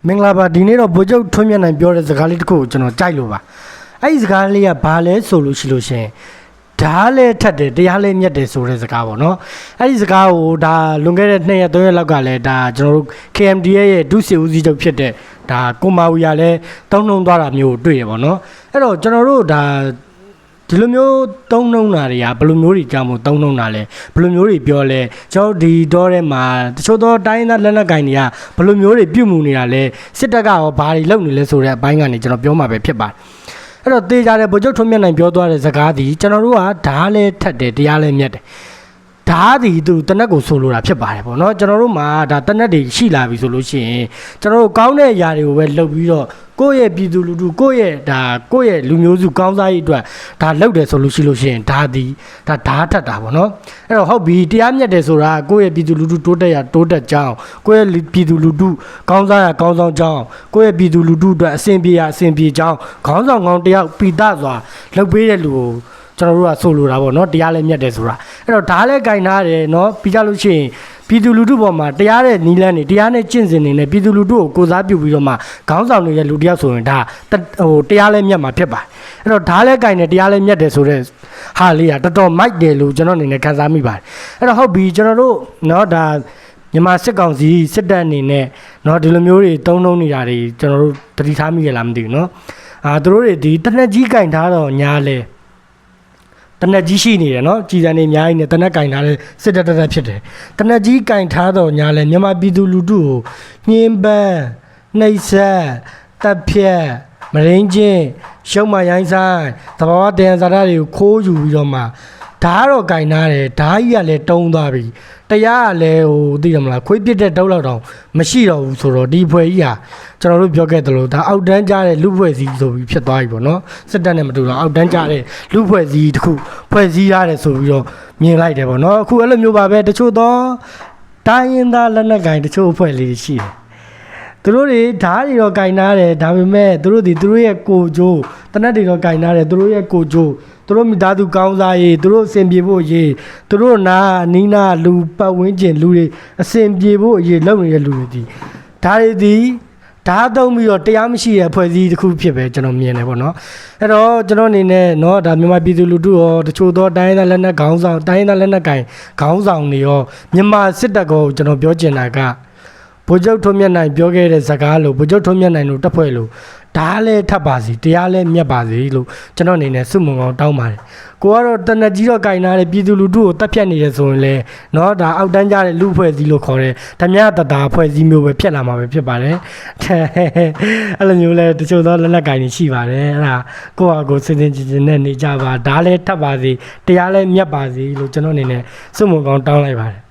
မင်္ဂလာပါဒီနေ့တော့ဗိုလ်ချုပ်ထွန်းမြတ်နိုင်ပြောတဲ့စကားလေးတစ်ခုကိုကျွန်တော်ကြိုက်လို့ပါအဲ့ဒီစကားလေးကဘာလဲဆိုလို့ရှိလို့ရှင်ဓာတ်လဲထက်တယ်တရားလဲမြတ်တယ်ဆိုတဲ့စကားပေါ့နော်အဲ့ဒီစကားကိုဒါလွန်ခဲ့တဲ့2ရက်3ရက်လောက်ကလည်းဒါကျွန်တော်တို့ KMDA ရဲ့ဒုစစ်ဦးစီးချုပ်ဖြစ်တဲ့ဒါကိုမာဝီယာလည်းတုံးနှုံသွားတာမျိုးတွေ့ရပေါ့နော်အဲ့တော့ကျွန်တော်တို့ဒါဒီလိုမျိုးတုံးနှုံတာတွေကဘယ်လိုမျိုးတွေကြောင့်မို့တုံးနှုံတာလဲဘယ်လိုမျိုးတွေပြောလဲကျွန်တော်ဒီတော့ထဲမှာတချို့သောတိုင်းသားလက်နက်ကင်တွေကဘယ်လိုမျိုးတွေပြုတ်မှုနေတာလဲစစ်တပ်ကရောဘာတွေလုပ်နေလဲဆိုတဲ့အပိုင်းကနေကျွန်တော်ပြောမှာပဲဖြစ်ပါတယ်အဲ့တော့တေးကြတဲ့ဗိုလ်ချုပ်ထွန်းမြတ်နိုင်ပြောသွားတဲ့စကားဒီကျွန်တော်တို့ကဓာတ်လဲထက်တယ်တရားလဲမြတ်တယ်ဓာတ်ဒီသူတနက်ကိုဆိုလိုတာဖြစ်ပါတယ်ပေါ့နော်ကျွန်တော်တို့မှာဒါတနက်တွေရှိလာပြီဆိုလို့ရှိရင်ကျွန်တော်တို့ကောင်းတဲ့အရာတွေကိုပဲလုပ်ပြီးတော့ကိုယ့်ရဲ့ပြည်သူလူထုကိုယ့်ရဲ့လူမျိုးစုကောင်းစားရေးအတွက်ဒါလုပ်တယ်ဆိုလို့ရှိလို့ရှိရင်ဓာတ်ဓာတ်ထက်တာပေါ့နော်အဲ့တော့ဟုတ်ပြီတရားမြတ်တယ်ဆိုတာကိုယ့်ရဲ့ပြည်သူလူထုတိုးတက်ကြောင်းကိုယ့်ရဲ့ပြည်သူလူထုကောင်းစားကြောင်းကိုယ့်ရဲ့ပြည်သူလူထုအတွက်အဆင်ပြေကြောင်းခေါင်းဆောင်ကောင်းတယောက်ပိတစွာလုပ်ပေးတဲ့လူကိုကျွန်တော်တို့ကဆိုလိုတာပေါ့နော်တရားလဲမြတ်တယ်ဆိုတာအဲ့တော့ဓာတ်လဲကင်ထားတယ်နော်ပြီးကြလို့ရှိရင်ပြည်သူလူထုပေါ်မှာတရားတဲ့နီးလန်းနေတရားနဲ့ကျင့်စဉ်နေနဲ့ပြည်သူလူထုကိုကိုစားပြုပြီးတော့မှခေါင်းဆောင်နေတဲ့လူတယောက်ဆိုရင်ဒါတရားလဲမြတ်မှာဖြစ်ပါတယ်အဲ့တော့ဓာတ်လဲကင်တယ်တရားလဲမြတ်တယ်ဆိုတဲ့ဟာလေးကတော်တော်မိုက်တယ်လို့ကျွန်တော်အနေနဲ့ခန်းစားမိပါတယ်အဲ့တော့ဟုတ်ပြီကျွန်တော်တို့နော်ဒါမြန်မာစစ်ကောင်စီစစ်တပ်အနေနဲ့နော်ဒီလိုမျိုးတွေတုံးနေတာတွေကျွန်တော်တို့သတိထားမိရလားမသိဘူးနော်သူတို့တွေဒီတနက်ကြီးကင်ထားတော့ညာလဲတနက်ကြီးရှိနေတယ်နော်ကြည်စံနေအများကြီးနဲ့တနက်ကင်ထားတဲ့စစ်တပ်တက်ဖြစ်တယ်တနက်ကြီးကင်ထားတော့ညာလဲမြန်မာပြည်သူလူထုကိုညှင်းပန်းနှိပ်စက်တပ်ဖြတ်မရင်းချင်းရှုံးမရိုင်းဆိုင်သဘာဝတရားစာတွေကိုခိုးယူပြီးတော့မှဓာတ်တော့ကင်ထားတယ်ဓာတ်ကြီးကလည်းတုံးသွားပြီတရားကလည်းသိတယ်မလားခွေးပြစ်တဲ့တုံးလောက်တောင်မရှိတော့ဘူးဆိုတော့ဒီဖွဲ့ကြီးဟာကျွန်တော်တို့ပြောခဲ့သလိုဒါအောက်တန်းကြတဲ့လူဖွဲ့စည်းဆိုပြီးဖြစ်သွားပြီပေါ့နော်စစ်တပ်နဲ့မတူတော့အောက်တန်းကြတဲ့လူဖွဲ့စည်းတစ်ခုဖွဲ့စည်းရတယ်ဆိုပြီးတော့မြင်လိုက်တယ်ပေါ့နော်အခုအဲ့လိုမျိုးပါပဲတချို့တော့တိုင်းရင်းသားလက်နက်ကင်တချို့အဖွဲ့လေးရှိတယ်သူတို့တွေဓာတ်တွေတော့ကင်နာတယ်ဒါပေမဲ့သူတို့ရဲ့ကိုကြိုးတနက်တွေတော့ကင်နာတယ်သူတို့ရဲ့ကိုကြိုးသူတို့မိသားစုကောင်းစားရေးသူတို့အစဉ်ပြေဖို့ရေးသူတို့နာအနီးနာလူပတ်ဝန်းကျင်လူတွေအစဉ်ပြေဖို့ရေးလုပ်နေတဲ့လူတွေဒီဒါတွေဒီဓာတ်သုံးပြီးတော့တရားမရှိတဲ့အဖွဲ့အစည်းတစ်ခုဖြစ်ပဲကျွန်တော်မြင်တယ်ပေါ့နော်အဲ့တော့ကျွန်တော်အနေနဲ့เนาะဒါမြန်မာပြည်သူလူထုရောတချို့သောတိုင်းသားလက်နက်ခေါင်းဆောင်တိုင်းသားလက်နက်ကင်ခေါင်းဆောင်တွေရောမြန်မာစစ်တပ်ကိုကျွန်တော်ပြောချင်တာကဗိုလ်ချုပ်ထွန်းမြတ်နိုင်ပြောခဲ့တဲ့စကားလို့ဗိုလ်ချုပ်ထွန်းမြတ်နိုင်တို့တက်ဖွဲ့လို့ဓာတ်လဲထပ်ပါစီတရားလဲမြတ်ပါစီလို့ကျွန်တော်အနေနဲ့စုမုံကောင်တောင်းပါတယ်ကိုကတော့တနက်ကြီးတော့ကင်နာတဲ့ပြည်သူလူထုကိုတက်ဖြတ်နေတယ်ဆိုရင်လေเนาะဒါအောက်တန်းကြတဲ့လူဖွဲ့စည်းလို့ခေါ်တယ်ဓမြတတာဖွဲ့စည်းမျိုးပဲဖြစ်လာမှာပဲဖြစ်ပါတယ်အဲ့လိုမျိုးလဲတချို့သောလက်နက်ကင်တွေရှိပါတယ်အဲ့ဒါကိုယ့်ဟာကိုယ်စင်စင်ကြင်ကြင်နဲ့နေကြပါဓာတ်လဲထပ်ပါစီတရားလဲမြတ်ပါစီလို့ကျွန်တော်အနေနဲ့စုမုံကောင်တောင်းလိုက်ပါတယ်